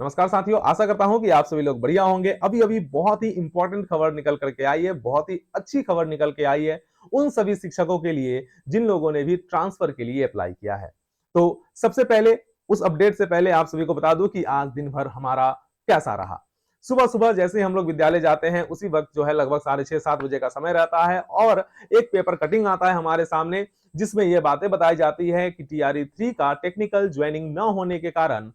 नमस्कार साथियों, आशा करता हूं कि आप सभी लोग बढ़िया होंगे। अभी अभी बहुत ही इंपॉर्टेंट खबर निकल करके आई है, बहुत ही अच्छी खबर निकल के आई है उन सभी शिक्षकों के लिए जिन लोगों ने भी ट्रांसफर के लिए अप्लाई किया है। तो सबसे पहले उस अपडेट से पहले आप सभी को बता दूं कि आज दिन भर हमारा कैसा रहा। सुबह सुबह जैसे ही हम लोग विद्यालय जाते हैं उसी वक्त जो है लगभग 6:30-7 बजे का समय रहता है और एक पेपर कटिंग आता है हमारे सामने, जिसमें यह बातें बताई जाती है कि TRE 3 का टेक्निकल ज्वाइनिंग न होने के कारण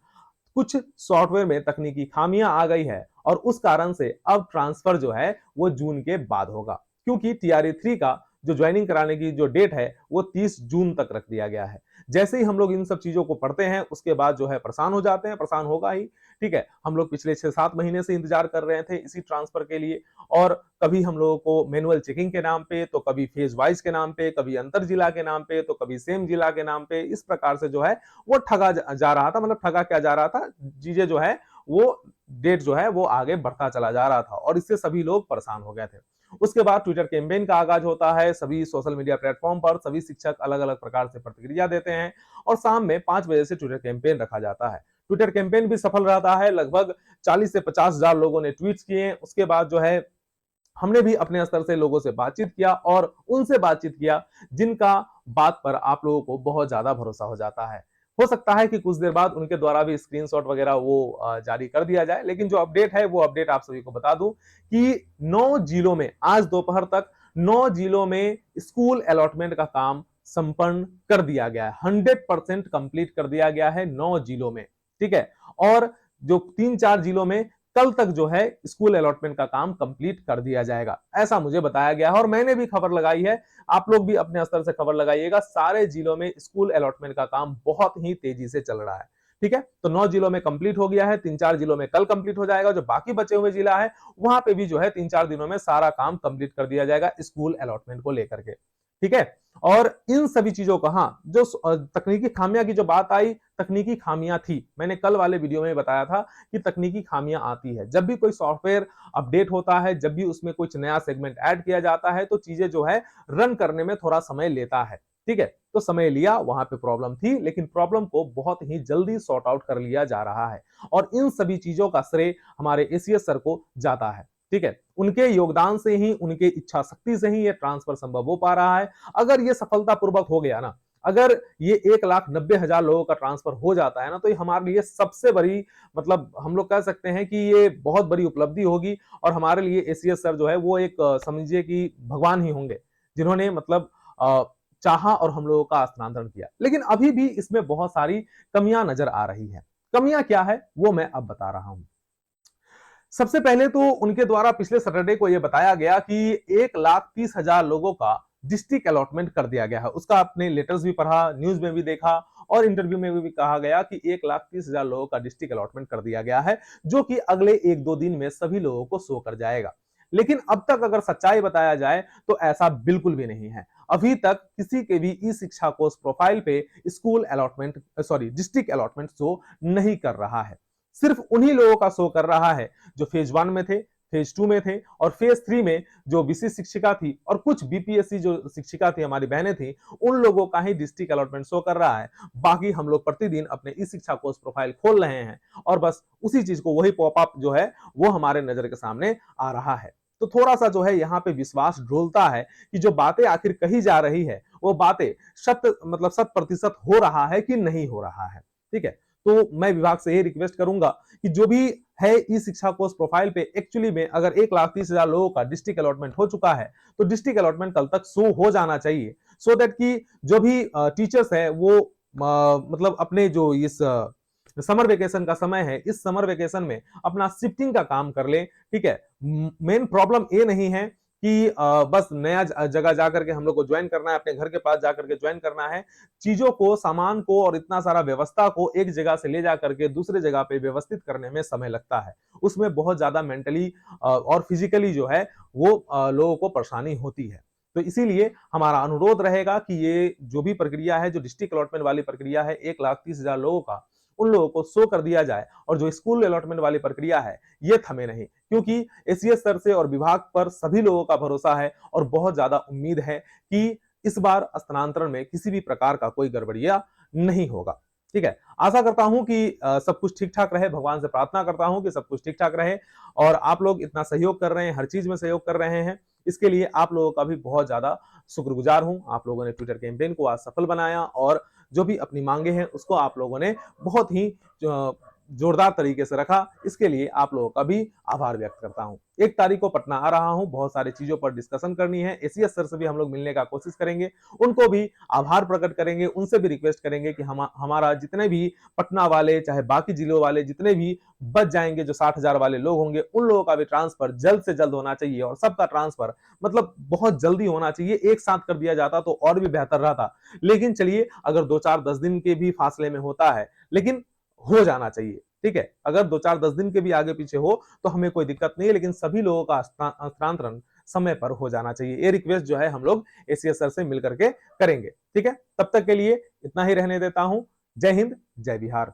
कुछ सॉफ्टवेयर में तकनीकी खामियां आ गई है और उस कारण से अब ट्रांसफर जो है वो जून के बाद होगा, क्योंकि TRE 3 का जो ज्वाइनिंग कराने की जो डेट है वो 30 जून तक रख दिया गया है। जैसे ही हम लोग इन सब चीजों को पढ़ते हैं उसके बाद जो है परेशान हो जाते हैं, परेशान होगा ही। ठीक है, हम लोग पिछले 6-7 महीने से इंतजार कर रहे थे इसी ट्रांसफर के लिए और कभी हम लोगों को मैनुअल चेकिंग के नाम पे, तो कभी फेज वाइज के नाम पे, कभी अंतर जिला के नाम पे, तो कभी सेम जिला के नाम पे, इस प्रकार से जो है वो ठगा जा रहा था। मतलब ठगा क्या जा रहा था, चीजें जो है वो डेट जो है वो आगे बढ़ता चला जा रहा था और इससे सभी लोग परेशान हो गए थे। उसके बाद ट्विटर कैंपेन का आगाज होता है। सभी सोशल मीडिया प्लेटफॉर्म पर सभी शिक्षक अलग अलग प्रकार से प्रतिक्रिया देते हैं और शाम में 5 बजे से ट्विटर कैंपेन रखा जाता है। ट्विटर कैंपेन भी सफल रहता है। लगभग 40 से 50 हजार लोगों ने ट्वीट किए। उसके बाद जो है हमने भी अपने स्तर से लोगों से बातचीत किया और उनसे बातचीत किया जिनका बात पर आप लोगों को बहुत ज्यादा भरोसा हो जाता है। हो सकता है कि कुछ देर बाद उनके द्वारा भी स्क्रीनशॉट वगैरह वो जारी कर दिया जाए, लेकिन जो अपडेट है वो अपडेट आप सभी को बता दूं कि 9 जिलों में आज दोपहर तक 9 जिलों में स्कूल अलॉटमेंट का काम संपन्न कर दिया गया है। 100% कंप्लीट कर दिया गया है 9 जिलों में। ठीक है, और जो 3-4 जिलों में कल तक जो है स्कूल अलॉटमेंट का काम कंप्लीट कर दिया जाएगा, ऐसा मुझे बताया गया है और मैंने भी खबर लगाई है। आप लोग भी अपने स्तर से खबर लगाइएगा। सारे जिलों में स्कूल अलॉटमेंट का काम बहुत ही तेजी से चल रहा है। ठीक है, तो 9 जिलों में कंप्लीट हो गया है, 3-4 जिलों में कल कंप्लीट हो जाएगा। जो बाकी बचे हुए जिला है वहां पे भी जो है 3-4 दिनों में सारा काम कंप्लीट कर दिया जाएगा स्कूल अलॉटमेंट को लेकर के। ठीक है, और इन सभी चीजों का, हाँ, जो तकनीकी खामियां की जो बात आई, तकनीकी खामियां थी, मैंने कल वाले वीडियो में बताया था कि तकनीकी खामियां आती है जब भी कोई सॉफ्टवेयर अपडेट होता है, जब भी उसमें कुछ नया सेगमेंट ऐड किया जाता है तो चीजें जो है रन करने में थोड़ा समय लेता है। ठीक है, तो समय लिया, वहां पे प्रॉब्लम थी, लेकिन प्रॉब्लम को बहुत ही जल्दी सॉर्ट आउट कर लिया जा रहा है और इन सभी चीजों का श्रेय हमारे एसीएस सर को जाता है। ठीक है, उनके योगदान से ही, उनके इच्छा शक्ति से ही ये ट्रांसफर संभव हो पा रहा है। अगर ये सफलतापूर्वक हो गया ना, अगर ये 1,90,000 लोगों का ट्रांसफर हो जाता है ना, तो ये हमारे लिए सबसे बड़ी, मतलब हम लोग कह सकते हैं कि ये बहुत बड़ी उपलब्धि होगी और हमारे लिए एसीएस सर जो है वो एक समझिए कि भगवान ही होंगे, जिन्होंने मतलब चाहा और हम लोगों का स्थानांतरण किया। लेकिन अभी भी इसमें बहुत सारी कमियां नजर आ रही है। कमियां क्या है वो मैं अब बता रहा हूं। सबसे पहले तो उनके द्वारा पिछले सैटरडे को यह बताया गया कि 1,30,000 लोगों का डिस्ट्रिक्ट अलॉटमेंट कर दिया गया है। उसका आपने लेटर्स भी पढ़ा, न्यूज में भी देखा और इंटरव्यू में भी कहा गया कि 1,30,000 लोगों का डिस्ट्रिक्ट अलॉटमेंट कर दिया गया है, जो कि अगले 1-2 दिन में सभी लोगों को शो कर जाएगा। लेकिन अब तक अगर सच्चाई बताया जाए तो ऐसा बिल्कुल भी नहीं है। अभी तक किसी के भी ई शिक्षा कोर्स प्रोफाइल पे school allotment, sorry, district allotment show नहीं कर रहा है। सिर्फ उन्हीं लोगों का शो कर रहा है जो फेज 1 में थे, फेज 2 में थे और फेज 3 में जो विशिष्ट शिक्षिका थी और कुछ बीपीएससी जो शिक्षिका थी, हमारी बहनें थी, उन लोगों का ही डिस्ट्रिक्ट अलॉटमेंट शो कर रहा है। बाकी हम लोग प्रतिदिन अपने ई शिक्षा कोर्स प्रोफाइल खोल रहे हैं और बस उसी चीज को, वही पॉपअप जो है वो हमारे नजर के सामने आ रहा है। तो थोड़ा सा जो है यहाँ पे विश्वास ढोलता है कि जो बातें आखिर कही जा रही है वो बातें मतलब 100% हो रहा है कि नहीं हो रहा है। ठीक है, तो मैं विभाग से ये रिक्वेस्ट करूंगा कि जो भी है ई शिक्षा कोर्स प्रोफाइल पे एक्चुअली में अगर 1,30,000 लोगों का डिस्ट्रिक्ट अलॉटमेंट हो चुका है तो डिस्ट्रिक्ट अलॉटमेंट कल तक शो हो जाना चाहिए, सो दैट कि जो भी टीचर्स है वो मतलब अपने जो इस समर वेकेशन का समय है, इस समर वेकेशन में अपना शिफ्टिंग का काम कर ले। ठीक है, मेन प्रॉब्लम ये नहीं है कि बस नया जगह जाकर के हम लोग को ज्वाइन करना है, अपने घर के पास जाकर के ज्वाइन करना है। चीजों को, सामान को और इतना सारा व्यवस्था को एक जगह से ले जाकर के दूसरे जगह पे व्यवस्थित करने में समय लगता है। उसमें बहुत ज्यादा मेंटली और फिजिकली जो है वो लोगों को परेशानी होती है। तो इसीलिए हमारा अनुरोध रहेगा कि ये जो भी प्रक्रिया है, जो डिस्ट्रिक्ट अलॉटमेंट वाली प्रक्रिया है, 1,30,000 लोगों का, उन लोगों को शो कर दिया जाए और जो स्कूल अलॉटमेंट वाली प्रक्रिया है ये थमे नहीं, क्योंकि एसीएस सर से और विभाग पर सभी लोगों का भरोसा है और बहुत ज्यादा उम्मीद है कि इस बार स्थानांतरण में किसी भी प्रकार का कोई गड़बड़िया नहीं होगा। ठीक है। आशा करता हूं कि सब कुछ ठीक ठाक रहे, भगवान से प्रार्थना करता हूं कि सब कुछ ठीक ठाक रहे और आप लोग इतना सहयोग कर रहे हैं, हर चीज में सहयोग कर रहे हैं, इसके लिए आप लोगों का भी बहुत ज्यादा शुक्रगुजार हूं। आप लोगों ने ट्विटर कैंपेन को आज सफल बनाया और जो भी अपनी मांगे हैं उसको आप लोगों ने बहुत ही जोरदार तरीके से रखा, इसके लिए आप लोगों का भी आभार व्यक्त करता हूं। 1 तारीख को पटना आ रहा हूं, बहुत सारी चीजों पर डिस्कशन करनी है, एसीएस सर से भी हम लोग मिलने का कोशिश करेंगे, उनको भी आभार प्रकट करेंगे, उनसे भी रिक्वेस्ट करेंगे कि हमारा जितने भी पटना वाले चाहे बाकी जिलों वाले जितने भी बच जाएंगे, जो 60,000 वाले लोग होंगे, उन लोगों का भी ट्रांसफर जल्द से जल्द होना चाहिए और सबका ट्रांसफर मतलब बहुत जल्दी होना चाहिए। एक साथ कर दिया जाता तो और भी बेहतर रहता, लेकिन चलिए अगर 2 4 10 दिन के भी फासले में होता है, लेकिन हो जाना चाहिए। ठीक है, अगर 2 4 10 दिन के भी आगे पीछे हो तो हमें कोई दिक्कत नहीं है, लेकिन सभी लोगों का हस्तांतरण समय पर हो जाना चाहिए। ये रिक्वेस्ट जो है हम लोग एसीएस सर से मिल करके करेंगे। ठीक है, तब तक के लिए इतना ही रहने देता हूं। जय हिंद, जय बिहार।